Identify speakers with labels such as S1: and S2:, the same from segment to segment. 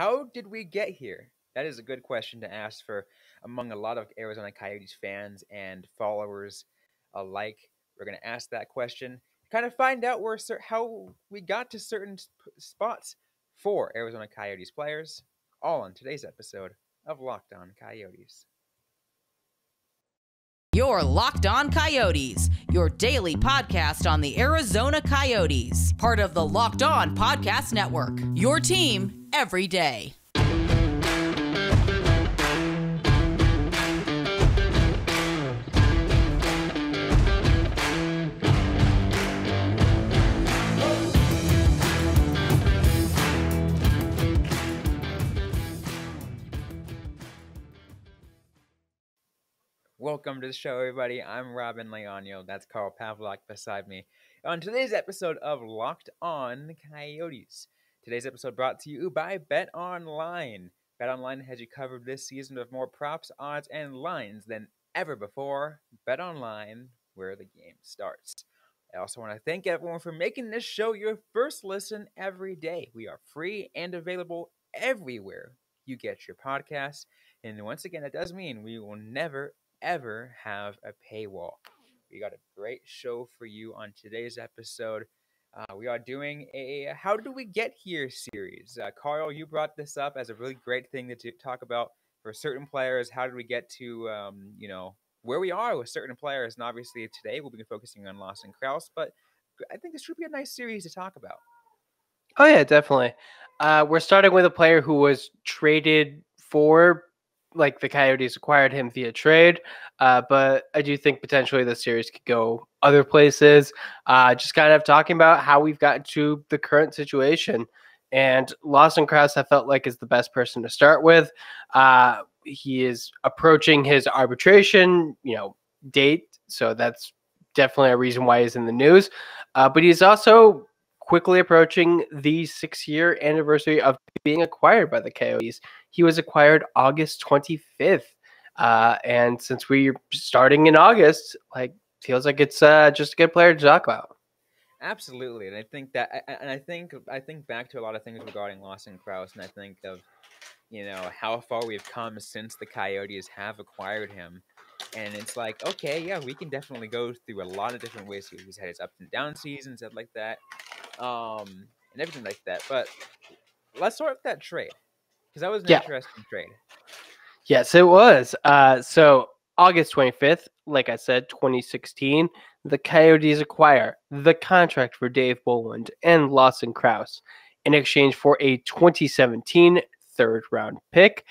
S1: How did we get here? That is a good question to ask for among a lot of Arizona Coyotes fans and followers alike. We're going to ask that question, kind of find out how we got to certain spots for Arizona Coyotes players, all on today's episode of Locked On Coyotes.
S2: Your Locked On Coyotes, your daily podcast on the Arizona Coyotes, part of the Locked On Podcast Network, your team every day.
S1: Welcome to the show, everybody. I'm Robin Leonio. That's Carl Pavlak beside me. On today's episode of Locked On Coyotes. Today's episode brought to you by BetOnline. BetOnline has you covered this season with more props, odds, and lines than ever before. BetOnline, where the game starts. I also want to thank everyone for making this show your first listen every day. We are free and available everywhere you get your podcasts. And once again, that does mean we will never ever have a paywall. We got a great show for you on today's episode. We are doing a How Did We Get Here series. Carl, you brought this up as a really great thing to talk about for certain players. How did we get to, where we are with certain players? And obviously today we'll be focusing on Lawson Crouse, but I think this should be a nice series to talk about.
S3: Oh, yeah, definitely. We're starting with a player who was traded for, the Coyotes acquired him via trade. But I do think potentially the series could go other places. Just kind of talking about how we've gotten to the current situation. And Lawson Crouse, I felt like, is the best person to start with. He is approaching his arbitration, date. So that's definitely a reason why he's in the news. But he's also quickly approaching the 6-year anniversary of being acquired by the Coyotes. He was acquired August 25th. And since we're starting in August, feels like it's just a good player to talk about.
S1: Absolutely. And I think that, I think back to a lot of things regarding Lawson Crouse, and I think of, how far we've come since the Coyotes have acquired him. And it's like, okay, yeah, we can definitely go through a lot of different ways. He's had his up and down seasons, stuff like that, and everything like that. But let's start with that trade, because that was an interesting trade.
S3: Yes, it was. So August 25th, like I said, 2016, the Coyotes acquire the contract for Dave Bolland and Lawson Crouse in exchange for a 2017 third-round pick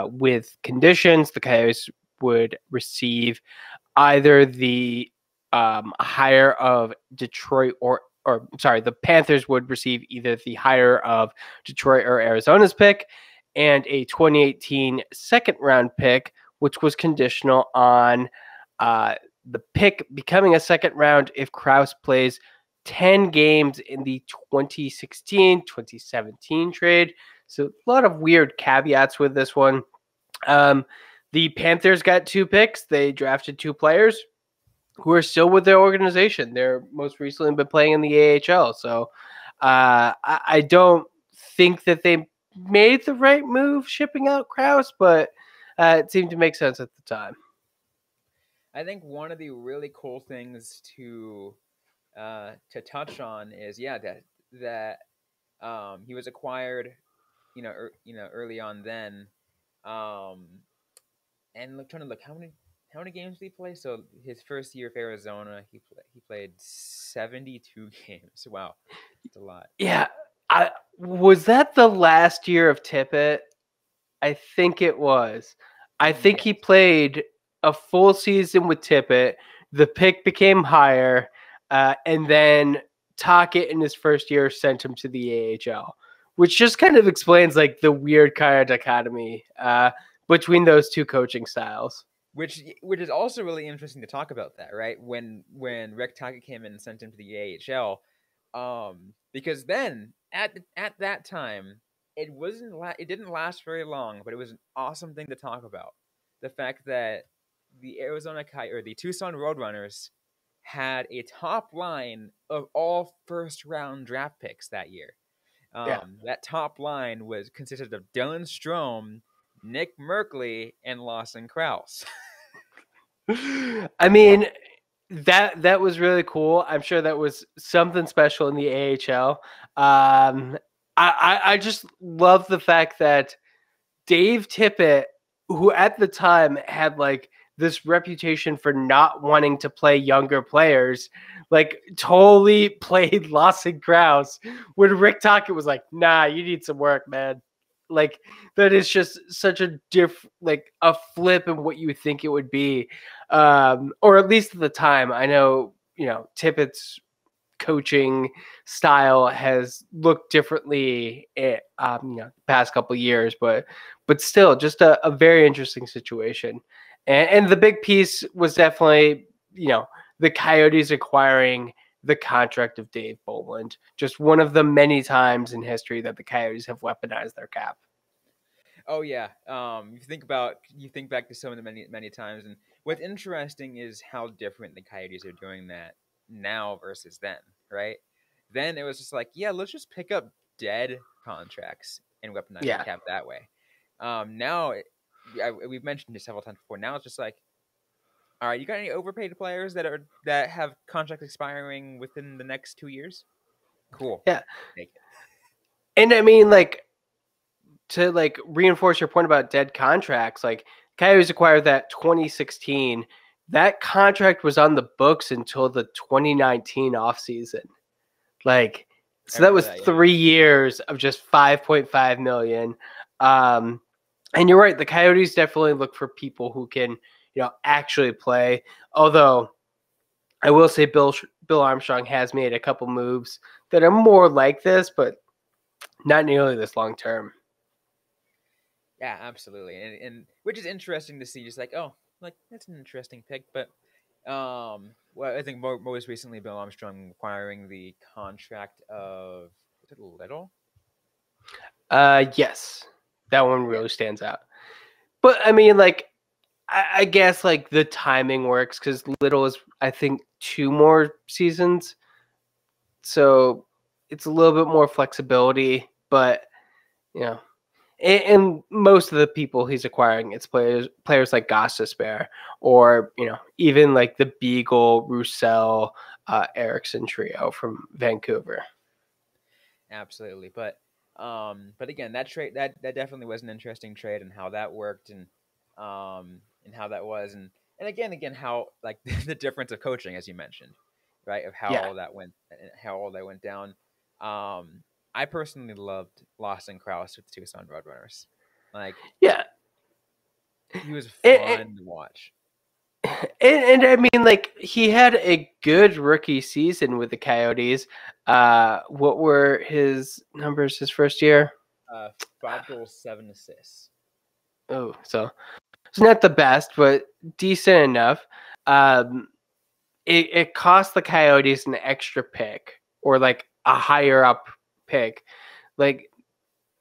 S3: with conditions. The Coyotes would receive either the hire of Detroit the Panthers would receive either the hire of Detroit or Arizona's pick and a 2018 second-round pick, which was conditional on the pick becoming a second round if Crouse plays 10 games in the 2016-2017 trade. So a lot of weird caveats with this one. The Panthers got 2 picks. They drafted 2 players who are still with their organization. They're most recently been playing in the AHL. So I don't think that they made the right move shipping out Crouse, but it seemed to make sense at the time.
S1: I think one of the really cool things to touch on is that he was acquired, early on then, and trying to look how many games did he play? So his first year of Arizona, he played 72 games. Wow, that's a lot.
S3: Yeah, was that the last year of Tippett? I think it was. I think he played a full season with Tippett. The pick became higher, and then Tocchet in his first year sent him to the AHL, which just kind of explains the weird kind of dichotomy between those two coaching styles.
S1: Which is also really interesting to talk about that, right? When Rick Tocchet came in and sent him to the AHL, because then at that time it didn't last very long, but it was an awesome thing to talk about. The fact that the the Tucson Roadrunners had a top line of all first round draft picks that year.
S3: Yeah.
S1: That top line consisted of Dylan Strome, Nick Merkley, and Lawson Crouse.
S3: I mean, that was really cool. I'm sure that was something special in the AHL. I just love the fact that Dave Tippett, who at the time had like this reputation for not wanting to play younger players, like totally played Lawson Crouse when Rick Tocchet was like, nah, you need some work, man. Like that is just such a like a flip in what you would think it would be. Or at least at the time, I know, Tippett's coaching style has looked differently the past couple of years, but still just a very interesting situation. And the big piece was definitely, the Coyotes acquiring the contract of Dave Bolland, just one of the many times in history that the Coyotes have weaponized their cap.
S1: Oh yeah. You think back to some of the many times, and what's interesting is how different the Coyotes are doing that now versus then, right? Then it was just like, yeah, let's just pick up dead contracts and weaponize the cap that way. Now we've mentioned it several times before. Now it's just like, all right, you got any overpaid players that have contracts expiring within the next 2 years? Cool.
S3: Yeah.
S1: Take it.
S3: And I mean, like, to like reinforce your point about dead contracts, like Coyotes acquired that 2016. That contract was on the books until the 2019 offseason. Like, so that was 3 years of just $5.5 million. And you're right, the Coyotes definitely look for people who can, actually play. Although I will say Bill Armstrong has made a couple moves that are more like this, but not nearly this long term.
S1: Yeah, absolutely, and which is interesting to see. Just like, oh, like that's an interesting pick, but well, I think most recently Bill Armstrong acquiring the contract of, is it Little?
S3: Yes, that one really stands out. But I mean, like, I guess like the timing works because Little is, I think, 2 more seasons, so it's a little bit more flexibility. But and most of the people he's acquiring, it's players like Gostisbehere, or even like the Beagle, Roussel, Erickson trio from Vancouver.
S1: Absolutely, but again, that trade that definitely was an interesting trade, and how that worked, and how that was, and again how like the difference of coaching, as you mentioned, right, of how all that went down. I personally loved Lawson Crouse with the Tucson Roadrunners. Like, he was fun to watch.
S3: And I mean, like, he had a good rookie season with the Coyotes. What were his numbers his first year?
S1: 5 goals, 7 assists.
S3: Oh, so it's not the best, but decent enough. It cost the Coyotes an extra pick, or like a higher up pick. Like,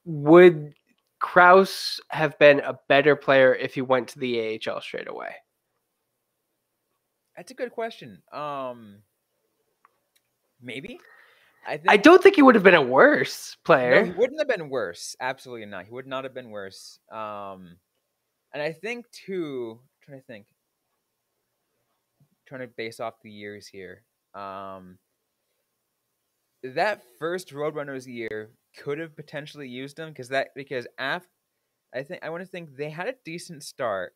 S3: would Crouse have been a better player if he went to the AHL straight away?
S1: That's a good question. Maybe.
S3: I don't think he would have been a worse player.
S1: No, he wouldn't have been worse. Absolutely not. He would not have been worse. And I think too, trying to base off the years here. That first Roadrunners year could have potentially used him because I want to think they had a decent start.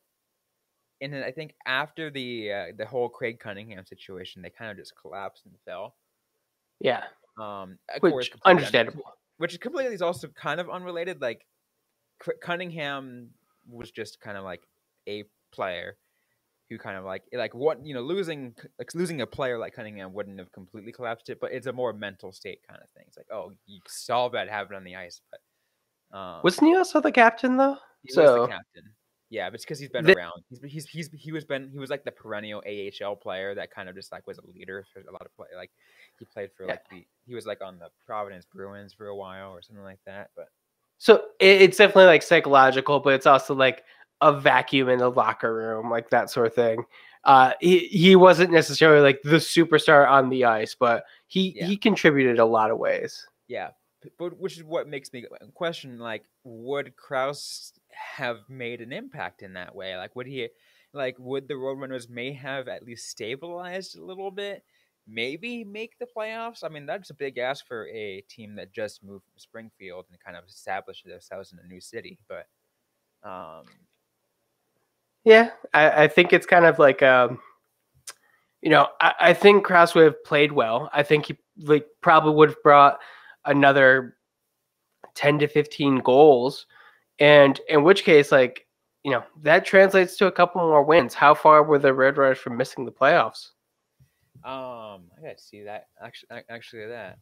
S1: And then I think after the whole Craig Cunningham situation, they kind of just collapsed and fell.
S3: Yeah.
S1: Of
S3: course,
S1: course,
S3: understandable.
S1: Which completely is also kind of unrelated. Like, Cunningham was just kind of like a player who kind of like what, losing a player like Cunningham wouldn't have completely collapsed it, but it's a more mental state kind of thing. It's like, oh, you saw that happen on the ice, but
S3: wasn't he also the captain though?
S1: He was the captain. Yeah, but it's because he's been around. He was like the perennial AHL player that kind of just like was a leader for a lot of play. Like, he played for he was like on the Providence Bruins for a while or something like that. But
S3: so it's definitely like psychological, but it's also like a vacuum in the locker room, like that sort of thing. He wasn't necessarily like the superstar on the ice, but he contributed a lot of ways.
S1: Yeah, but which is what makes me question, like, would Crouse have made an impact in that way? Like, would the Roadrunners may have at least stabilized a little bit, maybe make the playoffs? I mean, that's a big ask for a team that just moved from Springfield and kind of established themselves in a new city. But
S3: Yeah, I think it's kind of like I think Krause would have played well. I think he probably would have brought another 10 to 15 goals, and in which case, that translates to a couple more wins. How far were the Red Runners from missing the playoffs?
S1: I gotta see that actually that.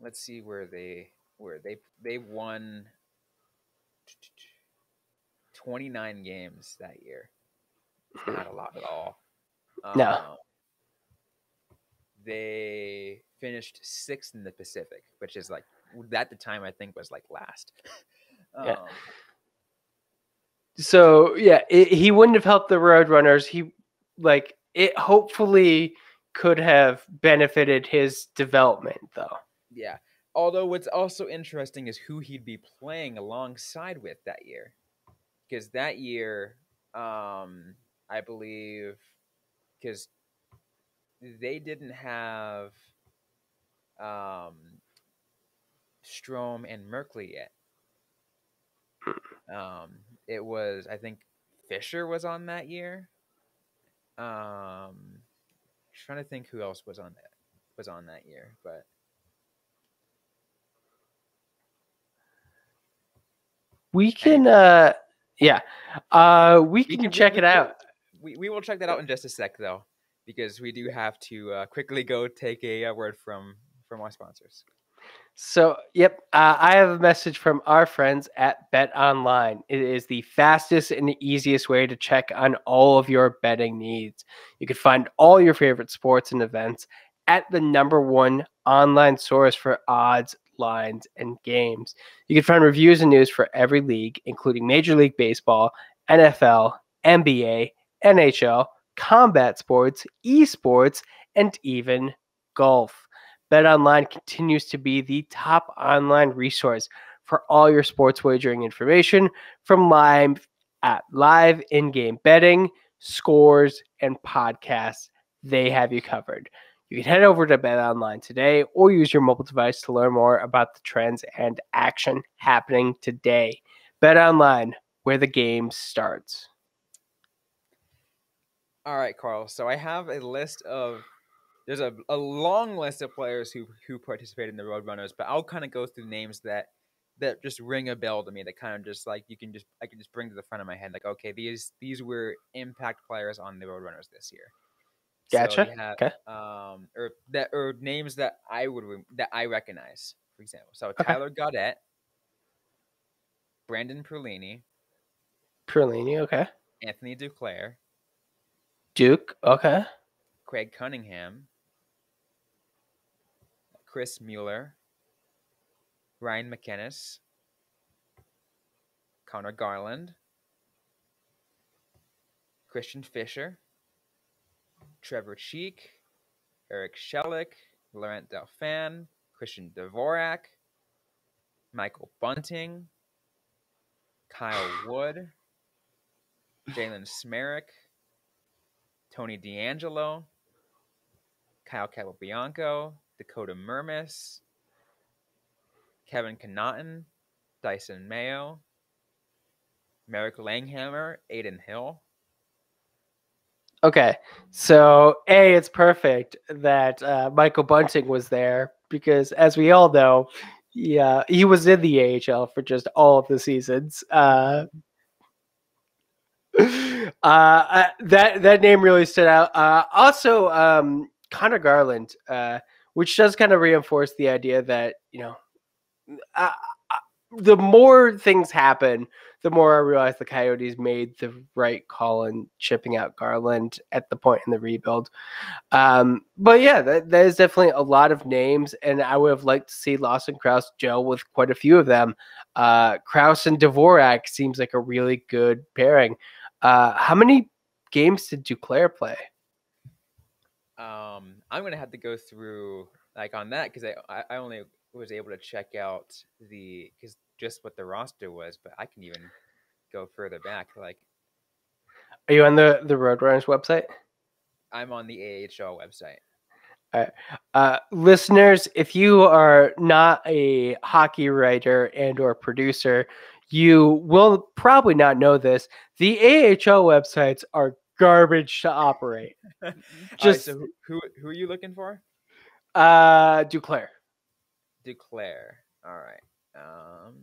S1: Let's see where they won 29 games that year. It's not a lot at all.
S3: No.
S1: They finished 6th in the Pacific, which is like at the time I think was like last.
S3: Yeah. So yeah, he wouldn't have helped the Roadrunners. It hopefully could have benefited his development, though.
S1: Yeah. Although what's also interesting is who he'd be playing alongside with that year, because that year, I believe, because they didn't have Strome and Merkley yet. It was, I think, Fisher was on that year. Trying to think who else was on that year, but
S3: we can we can check it out.
S1: We will check that out in just a sec, though, because we do have to quickly go take a word from our sponsors.
S3: So, yep, I have a message from our friends at Bet Online. It is the fastest and easiest way to check on all of your betting needs. You can find all your favorite sports and events at the #1 online source for odds, lines, and games. You can find reviews and news for every league, including Major League Baseball, NFL, NBA, NHL, combat sports, esports, and even golf. BetOnline continues to be the top online resource for all your sports wagering information, from live in-game betting, scores, and podcasts. They have you covered. You can head over to BetOnline today or use your mobile device to learn more about the trends and action happening today. BetOnline, where the game starts.
S1: All right, Carl. So I have there's a long list of players who participated in the Roadrunners, but I'll kind of go through names that just ring a bell to me, that kind of just like I can just bring to the front of my head, like, okay, these were impact players on the Roadrunners this year.
S3: Gotcha.
S1: So you have,
S3: okay.
S1: or names that I recognize, for example. So Tyler Gaudette, Brandon Perlini,
S3: okay.
S1: Anthony Duclair,
S3: Duke, okay.
S1: Craig Cunningham, Chris Mueller, Ryan McInnes, Connor Garland, Christian Fisher, Trevor Cheek, Eric Shellick, Laurent Dauphin, Christian Dvorak, Michael Bunting, Kyle Wood, Jalen Smerick, Tony D'Angelo, Kyle Capobianco, Dakota Murmis, Kevin Connaughton, Dyson Mayo, Merrick Langhammer, Aiden Hill.
S3: Okay, so it's perfect that Michael Bunting was there, because, as we all know, he was in the AHL for just all of the seasons. That name really stood out. Also, Connor Garland, which does kind of reinforce the idea that, the more things happen, the more I realize the Coyotes made the right call in shipping out Garland at the point in the rebuild. But yeah, that is definitely a lot of names, and I would have liked to see Lawson Crouse gel with quite a few of them. Crouse and Dvorak seems like a really good pairing. How many games did Duclair play?
S1: I'm gonna have to go through like on that because I only was able to check out because just what the roster was, but I can even go further back. Like
S3: Are you on the Roadrunners website?
S1: I'm on the AHL website.
S3: All right. Listeners, if you are not a hockey writer and or producer, you will probably not know this. The AHL websites are garbage to operate.
S1: All right,
S3: Just
S1: so who are you looking for?
S3: Duclair.
S1: Declare. All right. Um,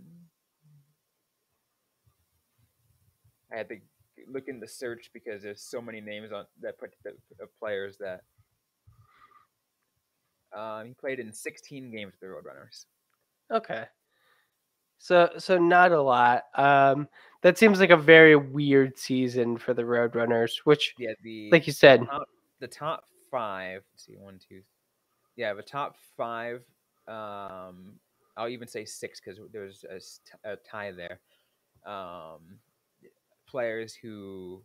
S1: I had to look in the search because there's so many names on that put of players that he played in 16 games with the Roadrunners.
S3: Okay. So not a lot. That seems like a very weird season for the Roadrunners, which,
S1: Yeah,
S3: like you said,
S1: the top five. Let's see, one, two. Yeah, the top five. I'll even say six because there's a tie there. Um, Players who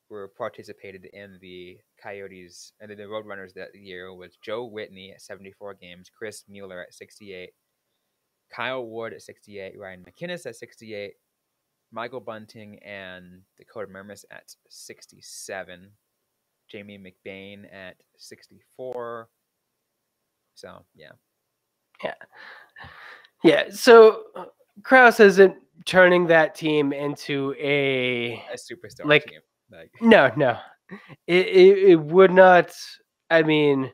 S1: were participated in the Coyotes and the Roadrunners that year was Joe Whitney at 74 games, Chris Mueller at 68, Kyle Ward at 68, Ryan McInnes at 68, Michael Bunting and Dakota Mermis at 67, Jamie McBain at 64. So, yeah.
S3: yeah, yeah. So Kraus isn't turning that team into a
S1: A superstar
S3: like
S1: team. Like
S3: no. It would not. I mean,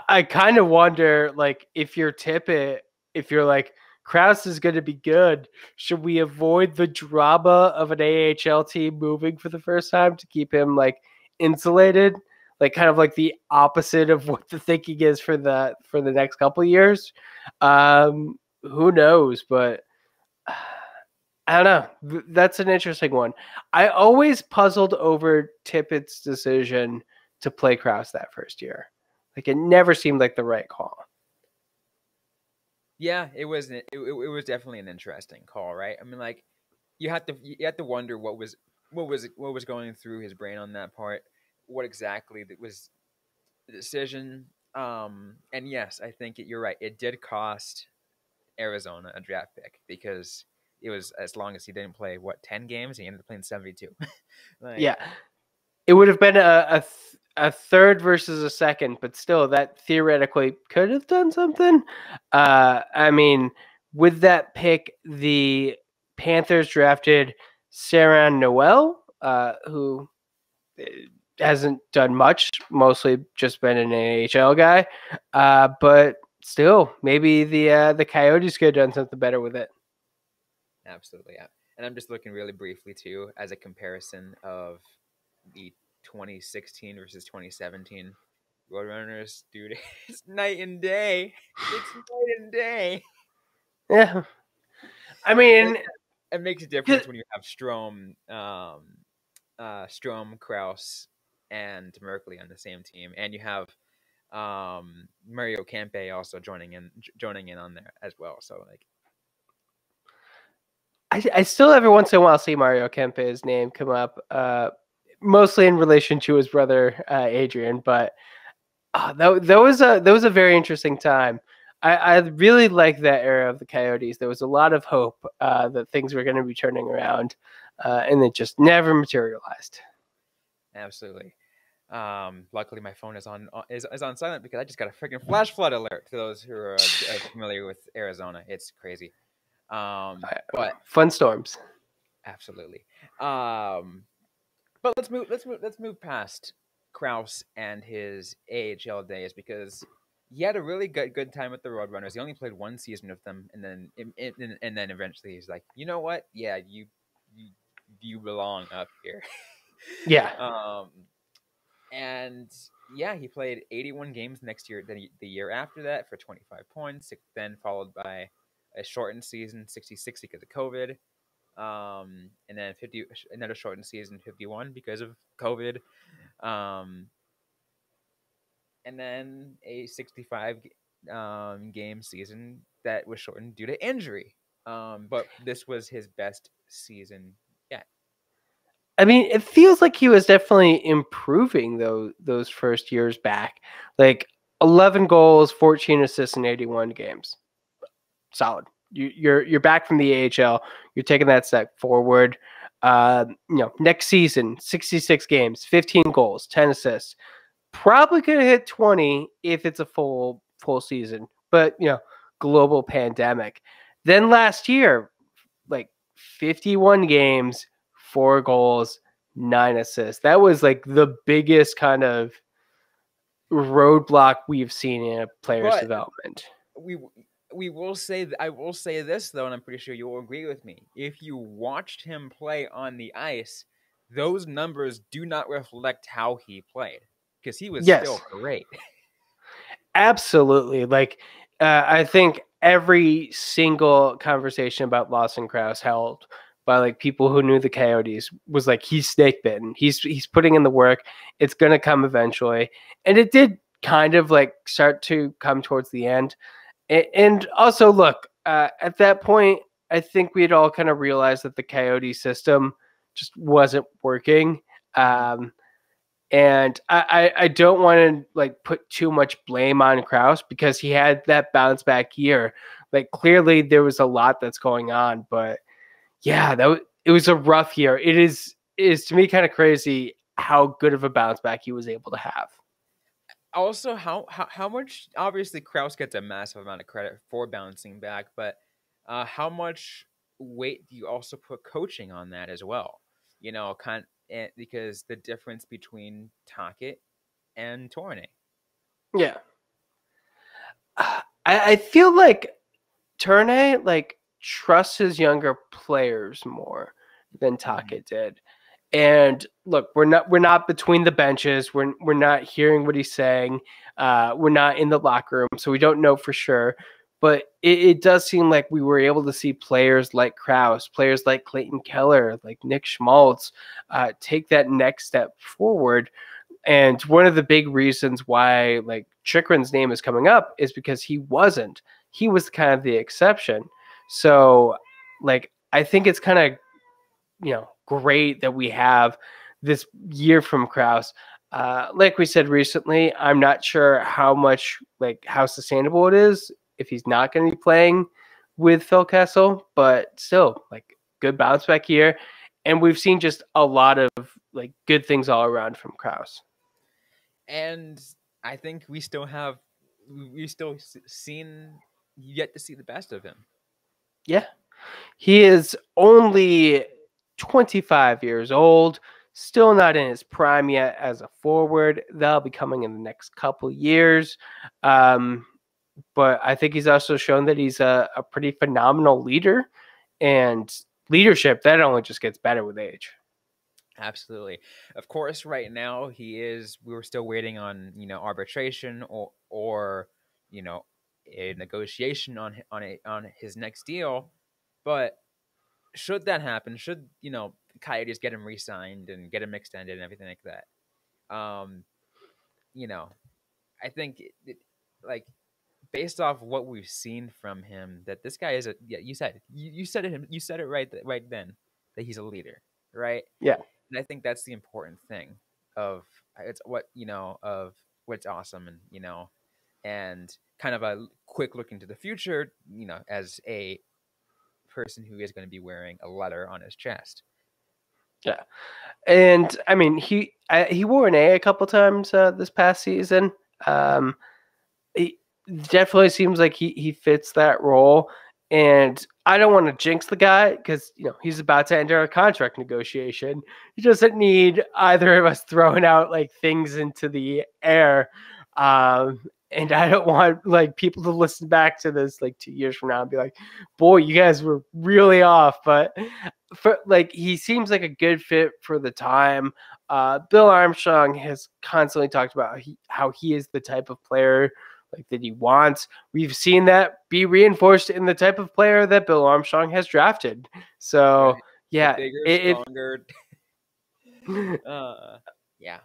S3: I kind of wonder, like, if you're Tippett, if you're like, Kraus is going to be good, should we avoid the drama of an AHL team moving for the first time to keep him, like, insulated? Like, kind of like the opposite of what the thinking is for the next couple of years. Who knows? But I don't know. That's an interesting one. I always puzzled over Tippett's decision to play Kraus that first year. Like it never seemed like the right call.
S1: yeah, it was definitely an interesting call, right? I mean, like you have to wonder what was going through his brain on that part. What exactly that was the decision? And yes, I think you're right. It did cost Arizona a draft pick because it was as long as he didn't play 10 games, he ended up playing 72. Like
S3: Yeah, it would have been a third versus a second, but still, that theoretically could have done something. I mean, with that pick, the Panthers drafted Sarah Noel, who hasn't done much, mostly just been an AHL guy. But still, maybe the Coyotes could have done something better with it.
S1: absolutely, yeah. And I'm just looking really briefly too as a comparison of the 2016 versus 2017 Roadrunners, dude. It's night and day. It's night and day.
S3: Yeah, I
S1: It,
S3: mean,
S1: it makes a difference when you have Strom, Kraus, and Merkley on the same team, and you have Mario Campe also joining in on there as well. So like,
S3: I still every once in a while see Mario Kempe's name come up, mostly in relation to his brother Adrian. But that was a very interesting time. I really like that era of the Coyotes. There was a lot of hope that things were going to be turning around, and it just never materialized.
S1: absolutely. Luckily, my phone is on silent because I just got a freaking flash flood alert. To those who are familiar with Arizona, it's crazy. But
S3: Fun storms.
S1: absolutely. But let's move past Kraus and his AHL days because he had a really good time with the Roadrunners. He only played one season with them, and then eventually he's like, you know what? Yeah, you, you belong up here.
S3: Yeah.
S1: um, and yeah, he played 81 games next year. Then the year after that for 25 points. Then followed by a shortened season, 66 because of COVID. And then 50 another shortened season, 51 because of COVID. Um, and then a 65 game season that was shortened due to injury. But this was his best season yet.
S3: I mean, it feels like he was definitely improving those first years back. Like 11 goals, 14 assists in 81 games. Solid. You're back from the AHL. You're taking that step forward. Next season, 66 games, 15 goals, 10 assists. Probably could have hit 20 if it's a full season. But global pandemic. Then last year, like 51 games, 4 goals, 9 assists. That was like the biggest kind of roadblock we've seen in a player's
S1: But
S3: development.
S1: we will say I will say this though, and I'm pretty sure you'll agree with me. If you watched him play on the ice, those numbers do not reflect how he played because he was
S3: Yes,
S1: still great.
S3: absolutely. Like, I think every single conversation about Lawson Crouse held by like people who knew the Coyotes was like, he's snake bitten. He's putting in the work. It's gonna come eventually, and it did kind of like start to come towards the end. And also, look, at that point, I think we'd all kind of realized that the Coyote system just wasn't working. And I don't want to like put too much blame on Crouse because he had that bounce back year. Like clearly there was a lot that's going on, but yeah, it was a rough year. It is to me kind of crazy how good of a bounce back he was able to have.
S1: Also, how much? Obviously, Kraus gets a massive amount of credit for bouncing back, but how much weight do you also put coaching on that as well? Because the difference between Tocchet and Tourné.
S3: Yeah. I feel like Tourné like trusts his younger players more than Tocchet did. And look, we're not between the benches. We're not hearing what he's saying. We're not in the locker room, so we don't know for sure. But it does seem like we were able to see players like Crouse, players like Clayton Keller, like Nick Schmaltz, take that next step forward. And one of the big reasons why like Chychrun's name is coming up is because he wasn't. He was kind of the exception. So like I think it's kind of great that we have this year from Crouse. Like we said recently, I'm not sure how sustainable it is if he's not going to be playing with Phil Kessel, but still like good bounce back here. And we've seen just a lot of like good things all around from Crouse.
S1: And I think we still yet to see the best of him.
S3: Yeah. He is only 25 years old, still not in his prime yet as a forward. That'll be coming in the next couple years. But I think he's also shown that he's a pretty phenomenal leader, and leadership, that only just gets better with age.
S1: Absolutely. Of course, right now we're still waiting on, arbitration or a negotiation on his next deal. But should that happen, should, Coyotes get him re-signed and get him extended and everything like that, I think like based off what we've seen from him, that this guy is you said it right then, that he's a leader, right?
S3: Yeah.
S1: And I think that's the important thing of of what's awesome, and kind of a quick look into the future, as a person who is going to be wearing a letter on his chest.
S3: Yeah. And I mean, he wore an A couple times this past season. He definitely seems like he fits that role. And I don't want to jinx the guy because he's about to enter a contract negotiation. He doesn't need either of us throwing out like things into the air. And I don't want like people to listen back to this like 2 years from now and be like, boy, you guys were really off. But for like, he seems like a good fit for the time. Bill Armstrong has constantly talked about how he is the type of player like that he wants. We've seen that be reinforced in the type of player that Bill Armstrong has drafted. So
S1: Right.
S3: yeah,
S1: Bigger, stronger. Yeah.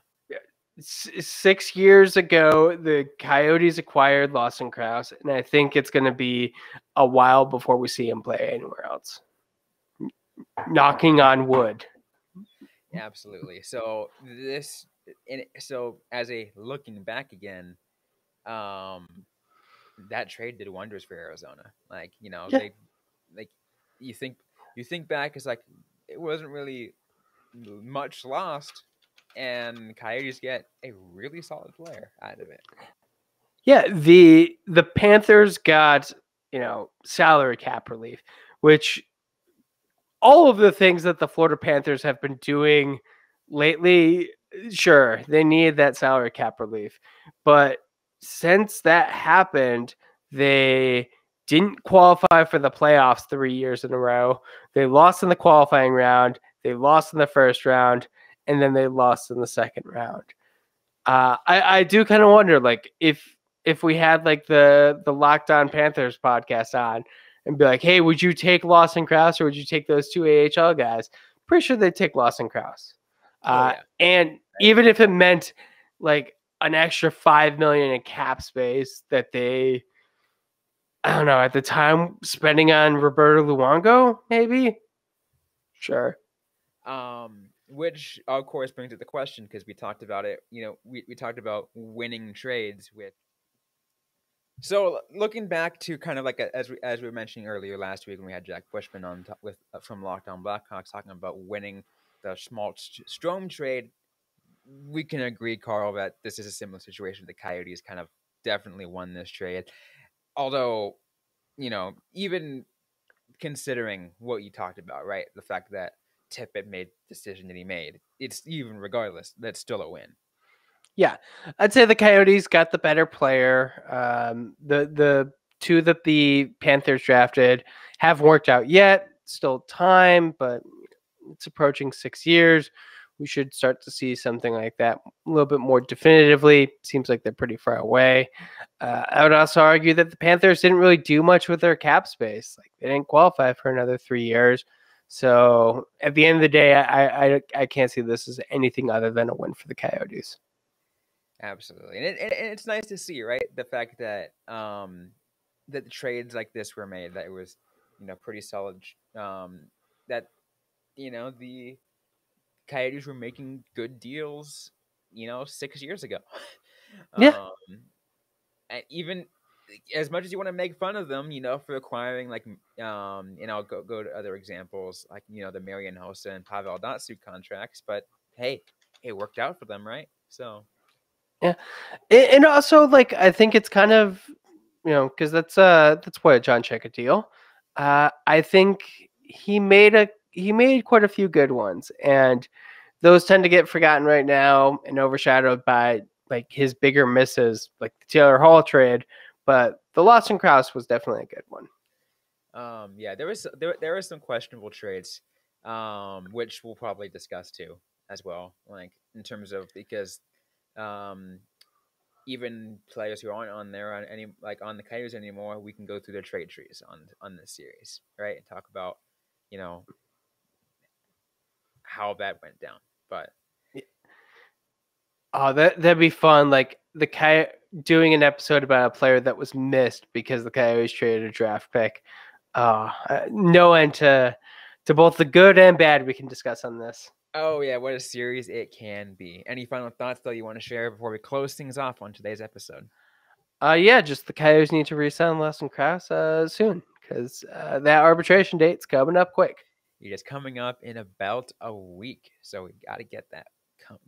S3: 6 years ago, the Coyotes acquired Lawson Crouse, and I think it's going to be a while before we see him play anywhere else. Knocking on wood.
S1: Absolutely. So as a looking back again, um, that trade did wonders for Arizona. Like,
S3: Yeah.
S1: they like you think back, it's like it wasn't really much lost, and Coyotes get a really solid player out of it.
S3: Yeah, the Panthers got, salary cap relief, which all of the things that the Florida Panthers have been doing lately, sure, they need that salary cap relief. But since that happened, they didn't qualify for the playoffs 3 years in a row. They lost in the qualifying round, they lost in the first round, and then they lost in the second round. I do kind of wonder, like, if we had like the Locked On Panthers podcast on and be like, hey, would you take Lawson Crouse or would you take those two AHL guys? Pretty sure they'd take Lawson Crouse.
S1: Oh yeah.
S3: And even if it meant like an extra $5 million in cap space that they, I don't know, at the time spending on Roberto Luongo, maybe. Sure.
S1: Which of course brings up the question, because we talked about it. We talked about winning trades with. So looking back to kind of like as we were mentioning earlier last week when we had Jack Bushman on with from Locked On Blackhawks talking about winning the small Strome trade, we can agree, Carl, that this is a similar situation. The Coyotes kind of definitely won this trade, although even considering what you talked about, right? The fact that Tippett made the decision that he made, it's even regardless, that's still a win.
S3: Yeah, I'd say the Coyotes got the better player. The two that the Panthers drafted haven't worked out yet. Still time, but it's approaching 6 years. We should start to see something like that a little bit more definitively. Seems like they're pretty far away. I would also argue that the Panthers didn't really do much with their cap space. Like, they didn't qualify for another 3 years. So at the end of the day, I can't see this as anything other than a win for the Coyotes.
S1: Absolutely, and it's nice to see, right? The fact that that the trades like this were made, that it was pretty solid. That the Coyotes were making good deals, 6 years ago.
S3: Yeah.
S1: And even as much as you want to make fun of them, for acquiring like go to other examples like the Marian Hossa and Pavel Datsyuk contracts, but hey, it worked out for them, right? So
S3: Yeah, and also, like, I think it's kind of, because that's what John Check deal. I think he made quite a few good ones, and those tend to get forgotten right now and overshadowed by like his bigger misses, like the Taylor Hall trade. But the Lawson Crouse was definitely a good one.
S1: yeah, there were some questionable trades, which we'll probably discuss too as well, like in terms of, because um even players who aren't on there on any like on the Coyotes anymore, we can go through their trade trees on this series, right, and talk about how that went down. But
S3: Oh, that'd be fun. Like doing an episode about a player that was missed because the Coyotes traded a draft pick. No end to both the good and bad we can discuss on this.
S1: oh yeah, what a series it can be. Any final thoughts though you want to share before we close things off on today's episode?
S3: Yeah, just the Coyotes need to re-sign Lawson Crouse soon, because that arbitration date's coming up quick.
S1: It is coming up in about a week, so we got to get that.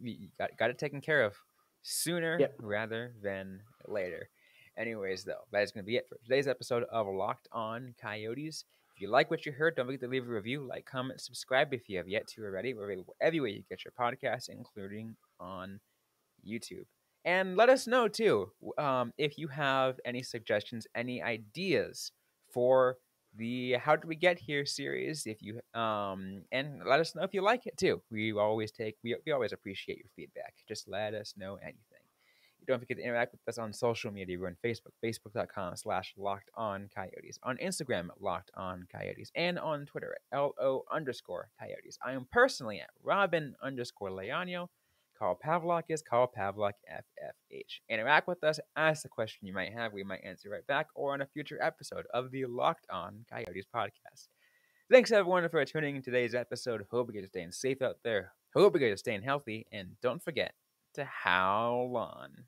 S1: We got it taken care of sooner rather than later. Anyways, though, that is going to be it for today's episode of Locked On Coyotes. If you like what you heard, don't forget to leave a review, like, comment, subscribe if you have yet to already. We're available everywhere you get your podcasts, including on YouTube. And let us know, too, if you have any suggestions, any ideas for the How Did We Get Here series. If you and let us know if you like it, too. We always appreciate your feedback. Just let us know anything. Don't forget to interact with us on social media. We're on Facebook, facebook.com/LockedOnCoyotes, on Instagram at LockedOnCoyotes, and on Twitter at LO_Coyotes. I am personally at Robin_Leano. Carl Pavlock is Carl Pavlock FFH. Interact with us, ask the question you might have. We might answer right back, or on a future episode of the Locked On Coyotes podcast. Thanks everyone for tuning in today's episode. Hope you guys are staying safe out there. Hope you guys are staying healthy, and don't forget to howl on.